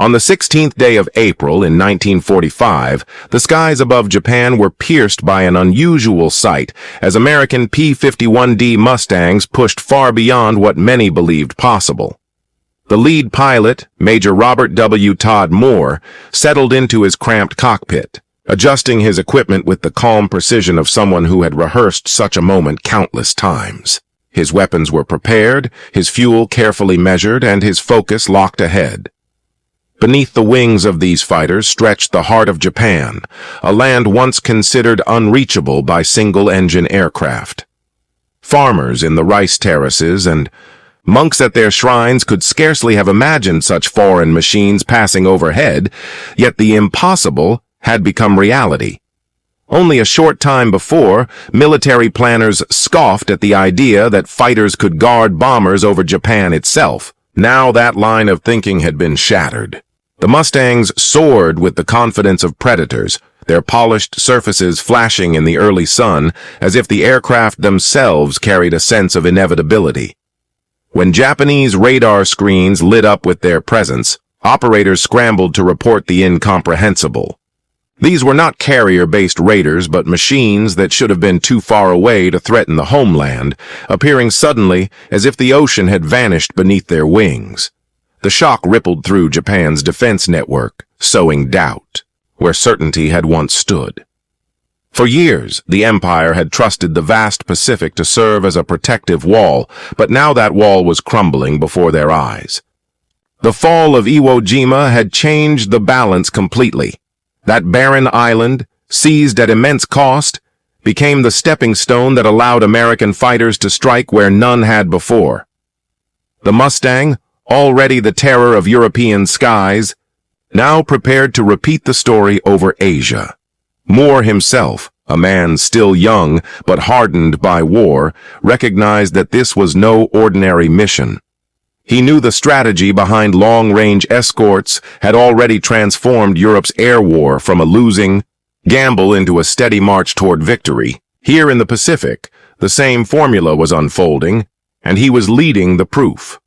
On the 16th day of April in 1945, the skies above Japan were pierced by an unusual sight as American P51 Mustangs pushed far beyond what many believed possible. The lead pilot, Major Robert W. Todd Moore, settled into his cramped cockpit, adjusting his equipment with the calm precision of someone who had rehearsed such a moment countless times. His weapons were prepared, his fuel carefully measured, and his focus locked ahead. Beneath the wings of these fighters stretched the heart of Japan, a land once considered unreachable by single-engine aircraft. Farmers in the rice terraces and monks at their shrines could scarcely have imagined such foreign machines passing overhead, yet the impossible had become reality. Only a short time before, military planners scoffed at the idea that fighters could guard bombers over Japan itself. Now that line of thinking had been shattered. The Mustangs soared with the confidence of predators, their polished surfaces flashing in the early sun as if the aircraft themselves carried a sense of inevitability. When Japanese radar screens lit up with their presence, operators scrambled to report the incomprehensible. These were not carrier-based raiders, but machines that should have been too far away to threaten the homeland, appearing suddenly as if the ocean had vanished beneath their wings. The shock rippled through Japan's defense network, sowing doubt, where certainty had once stood. For years, the empire had trusted the vast Pacific to serve as a protective wall, but now that wall was crumbling before their eyes. The fall of Iwo Jima had changed the balance completely. That barren island, seized at immense cost, became the stepping stone that allowed American fighters to strike where none had before. The Mustang, already the terror of European skies, now prepared to repeat the story over Asia. Moore himself, a man still young but hardened by war, recognized that this was no ordinary mission. He knew the strategy behind long-range escorts had already transformed Europe's air war from a losing gamble into a steady march toward victory. Here in the Pacific, the same formula was unfolding, and he was leading the proof.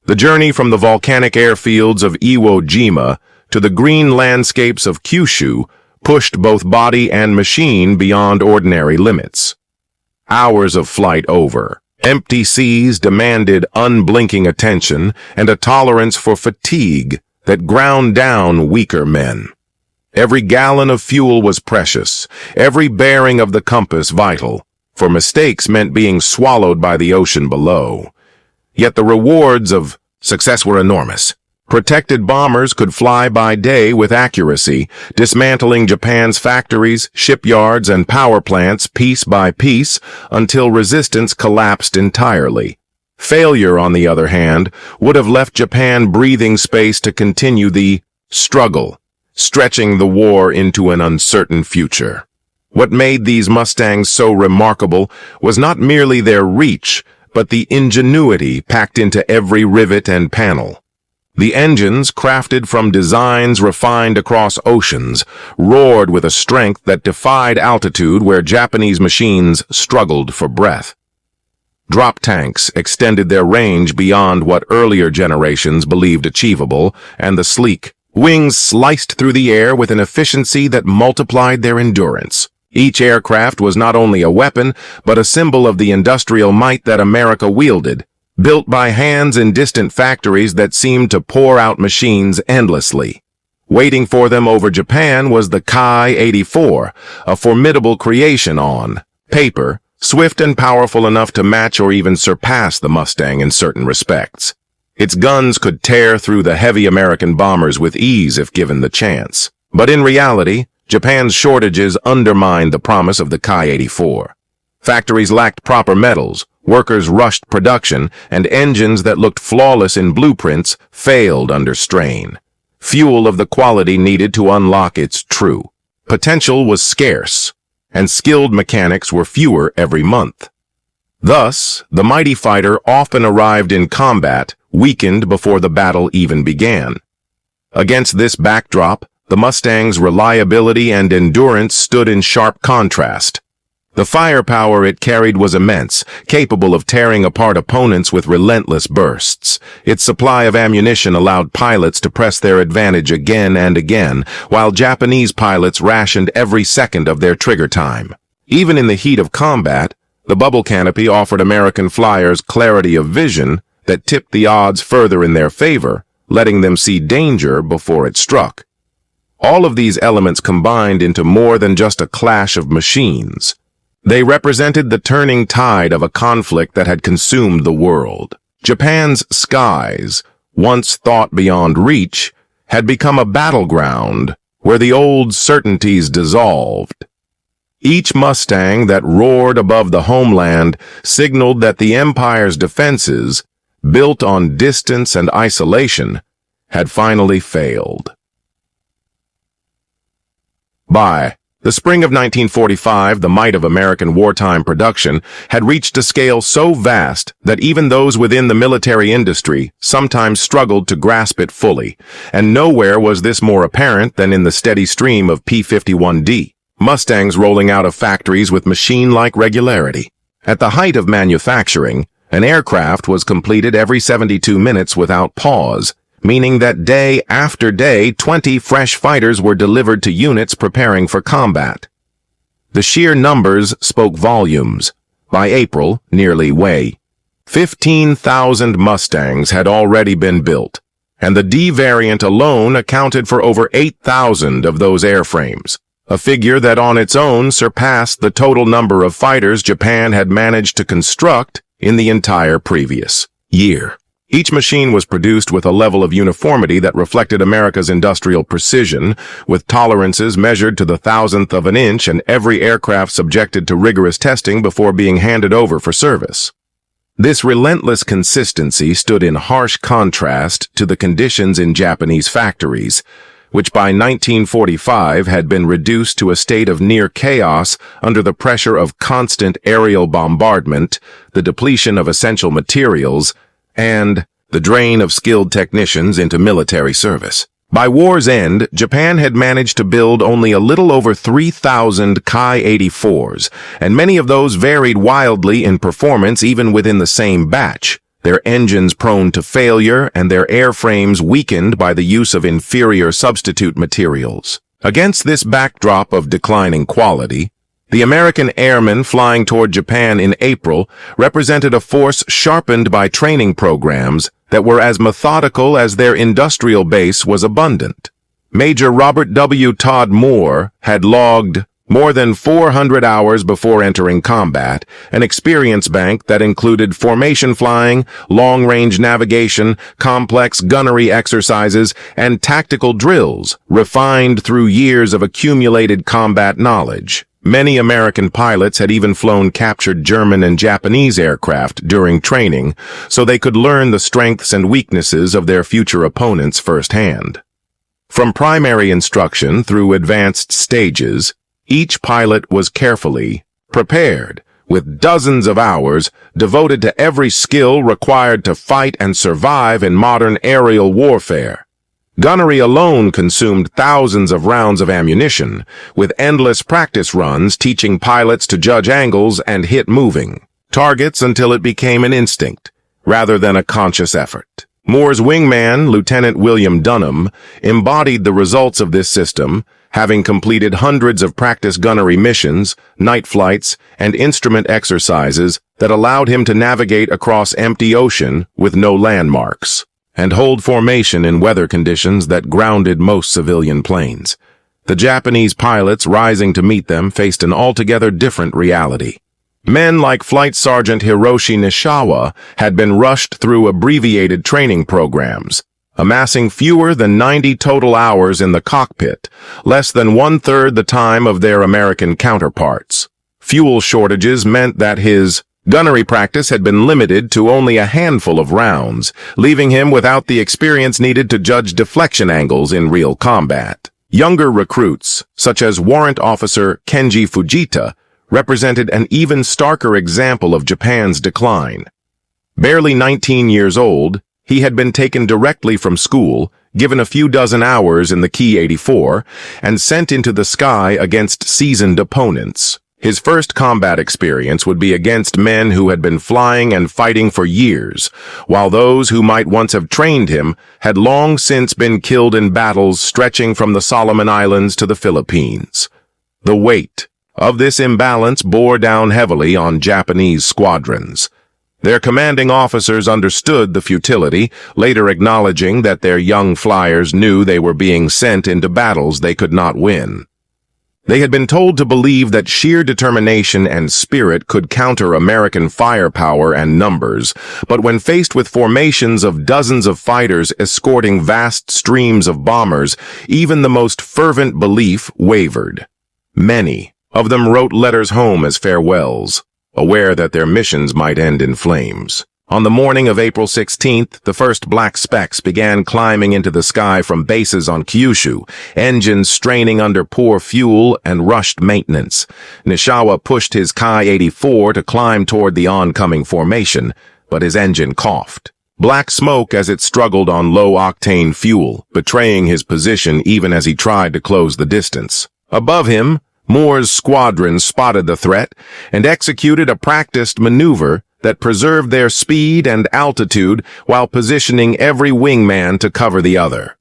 The journey from the volcanic airfields of Iwo Jima to the green landscapes of Kyushu pushed both body and machine beyond ordinary limits. Hours of flight over, empty seas demanded unblinking attention and a tolerance for fatigue that ground down weaker men. Every gallon of fuel was precious, every bearing of the compass vital, for mistakes meant being swallowed by the ocean below. Yet the rewards of success were enormous. Protected bombers could fly by day with accuracy, dismantling Japan's factories, shipyards, and power plants piece by piece until resistance collapsed entirely. Failure, on the other hand, would have left Japan breathing space to continue the struggle, stretching the war into an uncertain future. What made these Mustangs so remarkable was not merely their reach, but the ingenuity packed into every rivet and panel. The engines, crafted from designs refined across oceans, roared with a strength that defied altitude where Japanese machines struggled for breath. Drop tanks extended their range beyond what earlier generations believed achievable, and the sleek wings sliced through the air with an efficiency that multiplied their endurance. Each aircraft was not only a weapon, but a symbol of the industrial might that America wielded, built by hands in distant factories that seemed to pour out machines endlessly. Waiting for them over Japan was the Ki-84, a formidable creation on paper, swift and powerful enough to match or even surpass the Mustang in certain respects. Its guns could tear through the heavy American bombers with ease if given the chance. But in reality, Japan's shortages undermined the promise of the Ki-84. Factories lacked proper metals, workers rushed production, and engines that looked flawless in blueprints failed under strain. Fuel of the quality needed to unlock its true potential was scarce, and skilled mechanics were fewer every month. Thus, the mighty fighter often arrived in combat weakened before the battle even began. Against this backdrop, the Mustang's reliability and endurance stood in sharp contrast. The firepower it carried was immense, capable of tearing apart opponents with relentless bursts. Its supply of ammunition allowed pilots to press their advantage again and again, while Japanese pilots rationed every second of their trigger time. Even in the heat of combat, the bubble canopy offered American flyers clarity of vision that tipped the odds further in their favor, letting them see danger before it struck. All of these elements combined into more than just a clash of machines. They represented the turning tide of a conflict that had consumed the world. Japan's skies, once thought beyond reach, had become a battleground where the old certainties dissolved. Each Mustang that roared above the homeland signaled that the Empire's defenses, built on distance and isolation, had finally failed. By the spring of 1945, the might of American wartime production had reached a scale so vast that even those within the military industry sometimes struggled to grasp it fully, and nowhere was this more apparent than in the steady stream of P51D, Mustangs rolling out of factories with machine-like regularity. At the height of manufacturing, an aircraft was completed every 72 minutes without pause, meaning that day after day 20 fresh fighters were delivered to units preparing for combat. The sheer numbers spoke volumes. By April, nearly way, 15,000 Mustangs had already been built, and the D variant alone accounted for over 8,000 of those airframes, a figure that on its own surpassed the total number of fighters Japan had managed to construct in the entire previous year. Each machine was produced with a level of uniformity that reflected America's industrial precision, with tolerances measured to the thousandth of an inch and every aircraft subjected to rigorous testing before being handed over for service. This relentless consistency stood in harsh contrast to the conditions in Japanese factories, which by 1945 had been reduced to a state of near chaos under the pressure of constant aerial bombardment, the depletion of essential materials, and the drain of skilled technicians into military service. By war's end, Japan had managed to build only a little over 3,000 Ki-84s, and many of those varied wildly in performance even within the same batch, their engines prone to failure and their airframes weakened by the use of inferior substitute materials. Against this backdrop of declining quality, the American airmen flying toward Japan in April represented a force sharpened by training programs that were as methodical as their industrial base was abundant. Major Robert W. Todd Moore had logged more than 400 hours before entering combat, an experience bank that included formation flying, long-range navigation, complex gunnery exercises, and tactical drills refined through years of accumulated combat knowledge. Many American pilots had even flown captured German and Japanese aircraft during training, so they could learn the strengths and weaknesses of their future opponents firsthand. From primary instruction through advanced stages, each pilot was carefully prepared, with dozens of hours devoted to every skill required to fight and survive in modern aerial warfare. Gunnery alone consumed thousands of rounds of ammunition, with endless practice runs teaching pilots to judge angles and hit moving targets until it became an instinct, rather than a conscious effort. Moore's wingman, Lieutenant William Dunham, embodied the results of this system, having completed hundreds of practice gunnery missions, night flights, and instrument exercises that allowed him to navigate across empty ocean with no landmarks, and hold formation in weather conditions that grounded most civilian planes. The Japanese pilots rising to meet them faced an altogether different reality. Men like Flight Sergeant Hiroshi Nishiwa had been rushed through abbreviated training programs, amassing fewer than 90 total hours in the cockpit, less than one-third the time of their American counterparts. Fuel shortages meant that his gunnery practice had been limited to only a handful of rounds, leaving him without the experience needed to judge deflection angles in real combat. Younger recruits, such as Warrant Officer Kenji Fujita, represented an even starker example of Japan's decline. Barely 19 years old, he had been taken directly from school, given a few dozen hours in the Ki-84, and sent into the sky against seasoned opponents. His first combat experience would be against men who had been flying and fighting for years, while those who might once have trained him had long since been killed in battles stretching from the Solomon Islands to the Philippines. The weight of this imbalance bore down heavily on Japanese squadrons. Their commanding officers understood the futility, later acknowledging that their young flyers knew they were being sent into battles they could not win. They had been told to believe that sheer determination and spirit could counter American firepower and numbers, but when faced with formations of dozens of fighters escorting vast streams of bombers, even the most fervent belief wavered. Many of them wrote letters home as farewells, aware that their missions might end in flames. On the morning of April 16th, the first black specks began climbing into the sky from bases on Kyushu, engines straining under poor fuel and rushed maintenance. Nishiwa pushed his Ki-84 to climb toward the oncoming formation, but his engine coughed. Black smoke as it struggled on low-octane fuel, betraying his position even as he tried to close the distance. Above him, Moore's squadron spotted the threat and executed a practiced maneuver that preserved their speed and altitude while positioning every wingman to cover the other.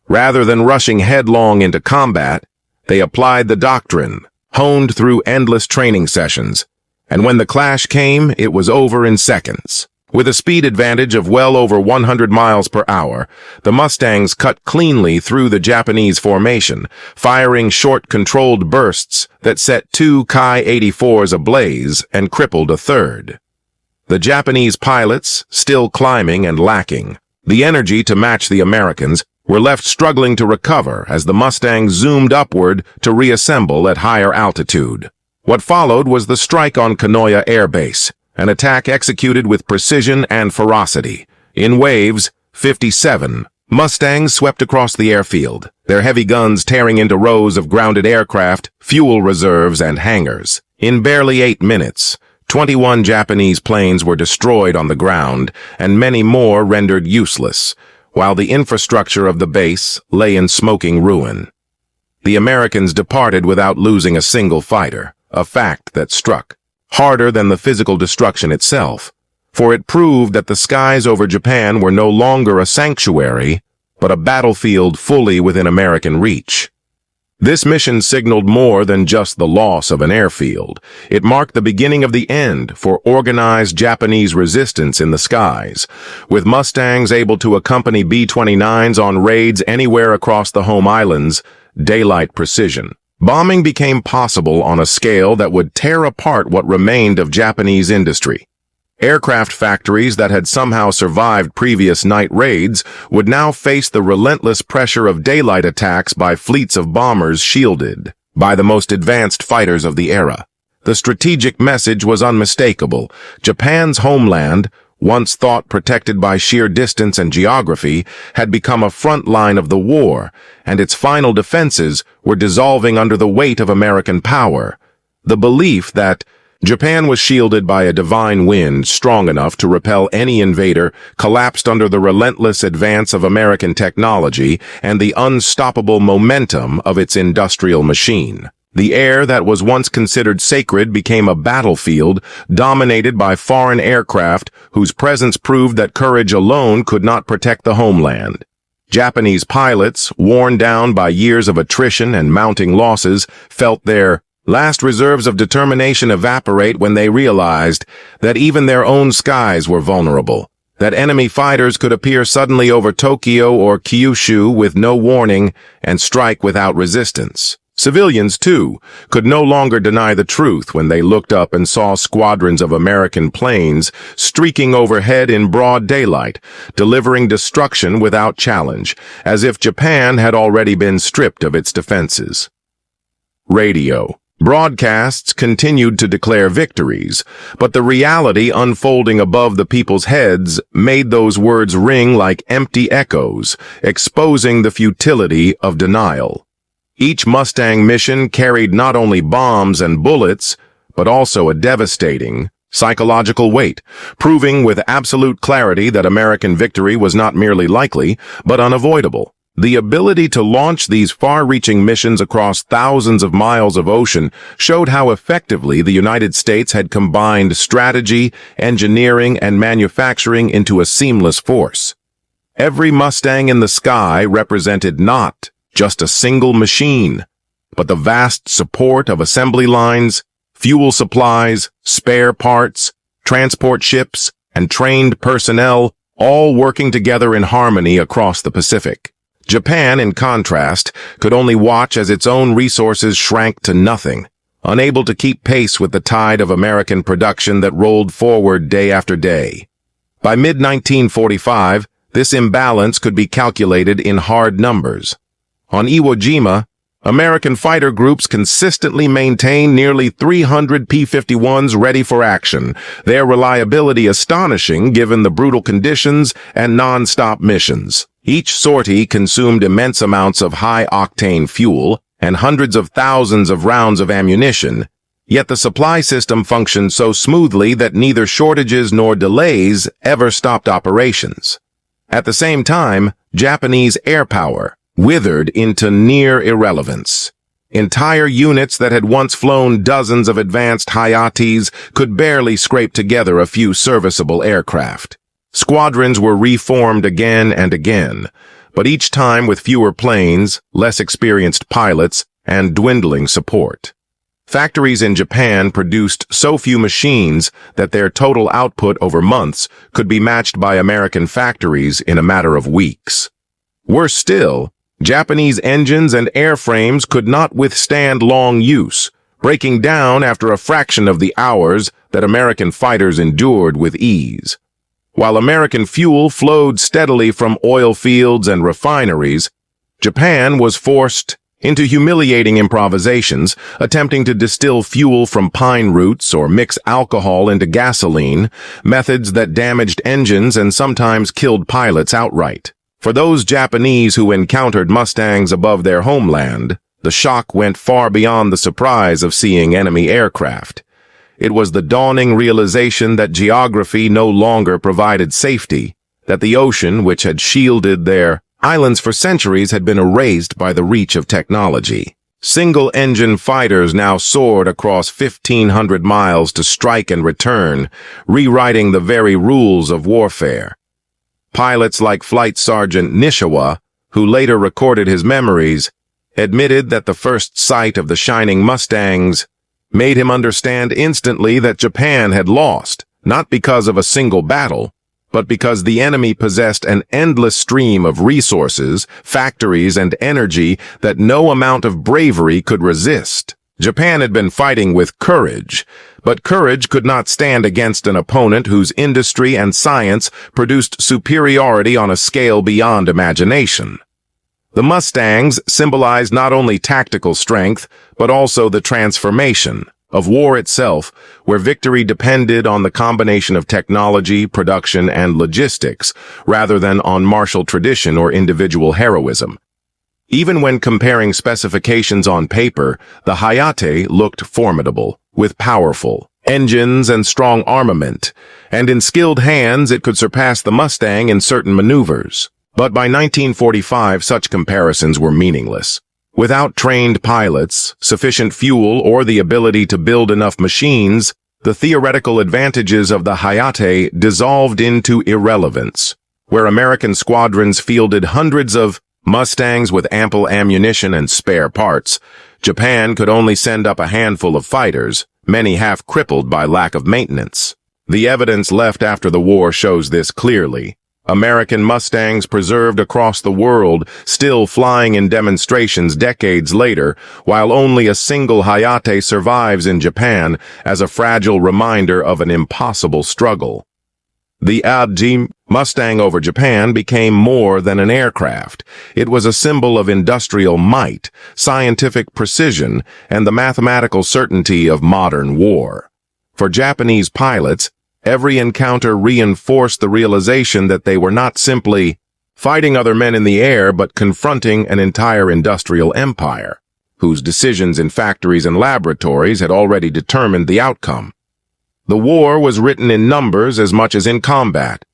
Rather than rushing headlong into combat, they applied the doctrine, honed through endless training sessions, and when the clash came, it was over in seconds. With a speed advantage of well over 100 miles per hour, the Mustangs cut cleanly through the Japanese formation, firing short controlled bursts that set two Ki-84s ablaze and crippled a third. The Japanese pilots, still climbing and lacking the energy to match the Americans, were left struggling to recover as the Mustangs zoomed upward to reassemble at higher altitude. What followed was the strike on Kanoya Air Base, an attack executed with precision and ferocity. In waves, 57 Mustangs swept across the airfield, their heavy guns tearing into rows of grounded aircraft, fuel reserves, and hangars. In barely 8 minutes, 21 Japanese planes were destroyed on the ground, and many more rendered useless, while the infrastructure of the base lay in smoking ruin. The Americans departed without losing a single fighter, a fact that struck harder than the physical destruction itself, for it proved that the skies over Japan were no longer a sanctuary, but a battlefield fully within American reach. This mission signaled more than just the loss of an airfield. It marked the beginning of the end for organized Japanese resistance in the skies, with Mustangs able to accompany B-29s on raids anywhere across the home islands, daylight precision. Bombing became possible on a scale that would tear apart what remained of Japanese industry. Aircraft factories that had somehow survived previous night raids would now face the relentless pressure of daylight attacks by fleets of bombers shielded by the most advanced fighters of the era. The strategic message was unmistakable. Japan's homeland, once thought protected by sheer distance and geography, had become a front line of the war, and its final defenses were dissolving under the weight of American power. The belief that Japan was shielded by a divine wind strong enough to repel any invader collapsed under the relentless advance of American technology and the unstoppable momentum of its industrial machine. The air that was once considered sacred became a battlefield dominated by foreign aircraft whose presence proved that courage alone could not protect the homeland. Japanese pilots, worn down by years of attrition and mounting losses, felt their last reserves of determination evaporate when they realized that even their own skies were vulnerable, that enemy fighters could appear suddenly over Tokyo or Kyushu with no warning and strike without resistance. Civilians, too, could no longer deny the truth when they looked up and saw squadrons of American planes streaking overhead in broad daylight, delivering destruction without challenge, as if Japan had already been stripped of its defenses. Radio. Broadcasts continued to declare victories, but the reality unfolding above the people's heads made those words ring like empty echoes, exposing the futility of denial. Each Mustang mission carried not only bombs and bullets, but also a devastating psychological weight, proving with absolute clarity that American victory was not merely likely, but unavoidable. The ability to launch these far-reaching missions across thousands of miles of ocean showed how effectively the United States had combined strategy, engineering, and manufacturing into a seamless force. Every Mustang in the sky represented not just a single machine, but the vast support of assembly lines, fuel supplies, spare parts, transport ships, and trained personnel, all working together in harmony across the Pacific. Japan, in contrast, could only watch as its own resources shrank to nothing, unable to keep pace with the tide of American production that rolled forward day after day. By mid-1945, this imbalance could be calculated in hard numbers. On Iwo Jima, American fighter groups consistently maintained nearly 300 P-51s ready for action, their reliability astonishing given the brutal conditions and non-stop missions. Each sortie consumed immense amounts of high-octane fuel and hundreds of thousands of rounds of ammunition, yet the supply system functioned so smoothly that neither shortages nor delays ever stopped operations. At the same time, Japanese air power withered into near irrelevance. Entire units that had once flown dozens of advanced Hayates could barely scrape together a few serviceable aircraft. Squadrons were reformed again and again, but each time with fewer planes, less experienced pilots, and dwindling support. Factories in Japan produced so few machines that their total output over months could be matched by American factories in a matter of weeks. Worse still, Japanese engines and airframes could not withstand long use, breaking down after a fraction of the hours that American fighters endured with ease. While American fuel flowed steadily from oil fields and refineries, Japan was forced into humiliating improvisations, attempting to distill fuel from pine roots or mix alcohol into gasoline, methods that damaged engines and sometimes killed pilots outright. For those Japanese who encountered Mustangs above their homeland, the shock went far beyond the surprise of seeing enemy aircraft. It was the dawning realization that geography no longer provided safety, that the ocean, which had shielded their islands for centuries, had been erased by the reach of technology. Single-engine fighters now soared across 1,500 miles to strike and return, rewriting the very rules of warfare. Pilots like Flight Sergeant Nishiwa, who later recorded his memories, admitted that the first sight of the shining Mustangs made him understand instantly that Japan had lost, not because of a single battle, but because the enemy possessed an endless stream of resources, factories, and energy that no amount of bravery could resist. Japan had been fighting with courage, but courage could not stand against an opponent whose industry and science produced superiority on a scale beyond imagination. The Mustangs symbolized not only tactical strength, but also the transformation of war itself, where victory depended on the combination of technology, production, and logistics, rather than on martial tradition or individual heroism. Even when comparing specifications on paper, the Hayate looked formidable, with powerful engines and strong armament, and in skilled hands it could surpass the Mustang in certain maneuvers. But by 1945, such comparisons were meaningless. Without trained pilots, sufficient fuel, or the ability to build enough machines, the theoretical advantages of the Hayate dissolved into irrelevance. Where American squadrons fielded hundreds of Mustangs with ample ammunition and spare parts, Japan could only send up a handful of fighters, many half crippled by lack of maintenance. The evidence left after the war shows this clearly. American Mustangs preserved across the world, still flying in demonstrations decades later, while only a single Hayate survives in Japan as a fragile reminder of an impossible struggle. The Iwo Jima Mustang over Japan became more than an aircraft. It was a symbol of industrial might, scientific precision, and the mathematical certainty of modern war. For Japanese pilots, every encounter reinforced the realization that they were not simply fighting other men in the air, but confronting an entire industrial empire, whose decisions in factories and laboratories had already determined the outcome. The war was written in numbers as much as in combat.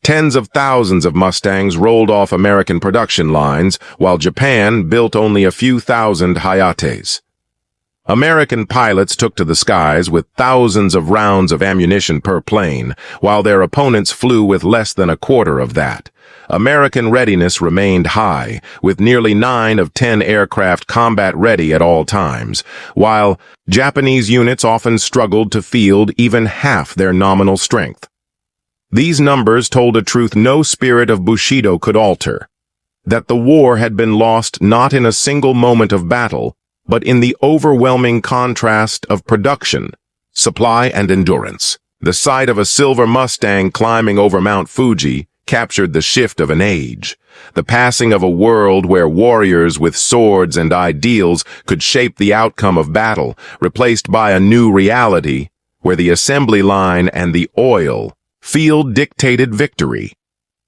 Tens of thousands of Mustangs rolled off American production lines, while Japan built only a few thousand Hayates. American pilots took to the skies with thousands of rounds of ammunition per plane, while their opponents flew with less than a quarter of that. American readiness remained high, with nearly 9 of 10 aircraft combat-ready at all times, while Japanese units often struggled to field even half their nominal strength. These numbers told a truth no spirit of Bushido could alter: that the war had been lost not in a single moment of battle, but in the overwhelming contrast of production, supply, and endurance. The sight of a silver Mustang climbing over Mount Fuji captured the shift of an age, the passing of a world where warriors with swords and ideals could shape the outcome of battle, replaced by a new reality where the assembly line and the oil field dictated victory.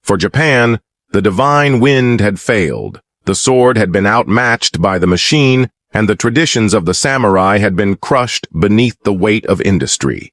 For Japan, the divine wind had failed, the sword had been outmatched by the machine, and the traditions of the samurai had been crushed beneath the weight of industry.